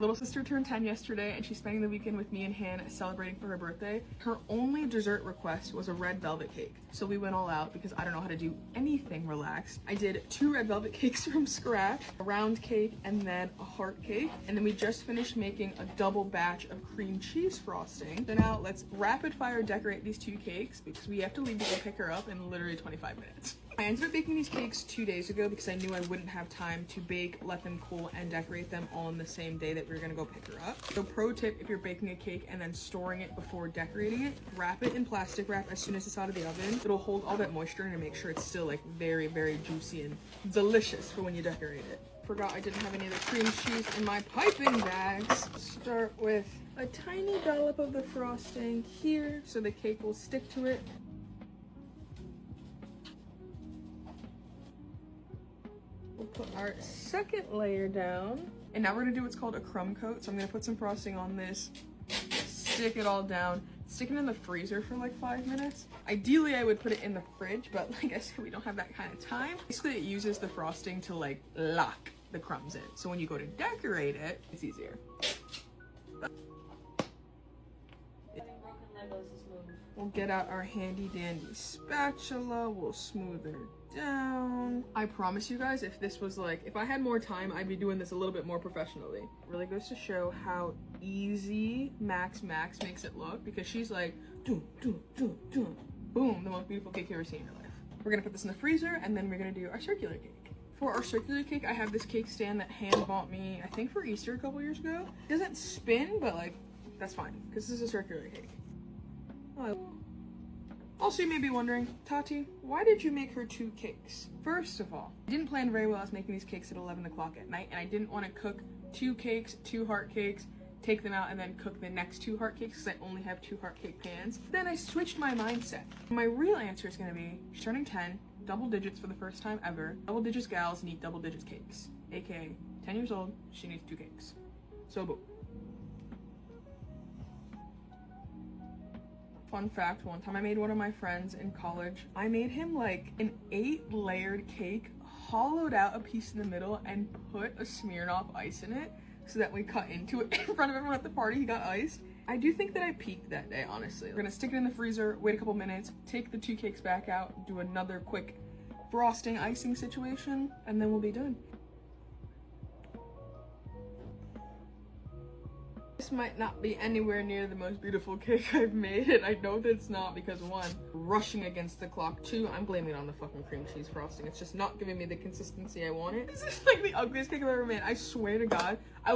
Little sister turned 10 yesterday and she's spending the weekend with me and Han celebrating for her birthday. Her only dessert request was a red velvet cake. So we went all out because I don't know how to do anything relaxed. I did 2 red velvet cakes from scratch, a round cake and then a heart cake. And then we just finished making a double batch of cream cheese frosting. So now let's rapid fire decorate these 2 cakes because we have to leave to go pick her up in literally 25 minutes. I ended up baking these cakes 2 days ago because I knew I wouldn't have time to bake, let them cool, and decorate them all on the same day that we were gonna go pick her up. So pro tip, if you're baking a cake and then storing it before decorating it, wrap it in plastic wrap as soon as it's out of the oven. It'll hold all that moisture and make sure it's still like very, very juicy and delicious for when you decorate it. Forgot I didn't have any of the cream cheese in my piping bags. Start with a tiny dollop of the frosting here so the cake will stick to it. We'll put our second layer down. And now we're gonna do what's called a crumb coat. So I'm gonna put some frosting on this, stick it all down, stick it in the freezer for like 5 minutes. Ideally, I would put it in the fridge, but like I said, we don't have that kind of time. Basically, it uses the frosting to like lock the crumbs in. So when you go to decorate it, it's easier. We'll get out our handy dandy spatula, we'll smooth her down. I promise you guys, if this was like, if I had more time, I'd be doing this a little bit more professionally. It really goes to show how easy Max makes it look because she's like, boom, the most beautiful cake you've ever seen in your life. We're gonna put this in the freezer and then we're gonna do our circular cake. For our circular cake, I have this cake stand that Han bought me, I think for Easter a couple years ago. It doesn't spin, but like, that's fine because this is a circular cake. Also, you may be wondering, Tati, why did you make her 2 cakes? First of all, I didn't plan very well. I was making these cakes at 11 o'clock at night, and I didn't want to cook 2 cakes, 2 heart cakes, take them out, and then cook the next 2 heart cakes because I only have 2 heart cake pans. Then I switched my mindset. My real answer is going to be, she's turning 10, double digits for the first time ever. Double digits gals need double digits cakes, aka 10 years old, she needs 2 cakes. So boom. Fun fact, one time I made one of my friends in college. I made him like an 8-layered cake, hollowed out a piece in the middle and put a Smirnoff ice in it so that we cut into it in front of everyone at the party. He got iced. I do think that I peaked that day, honestly. We're gonna stick it in the freezer, wait a couple minutes, take the 2 cakes back out, do another quick frosting icing situation, and then we'll be done. This might not be anywhere near the most beautiful cake I've made, and I know that it's not because 1, rushing against the clock, 2, I'm blaming it on the fucking cream cheese frosting. It's just not giving me the consistency I wanted. This is like the ugliest cake I've ever made. I swear to God, I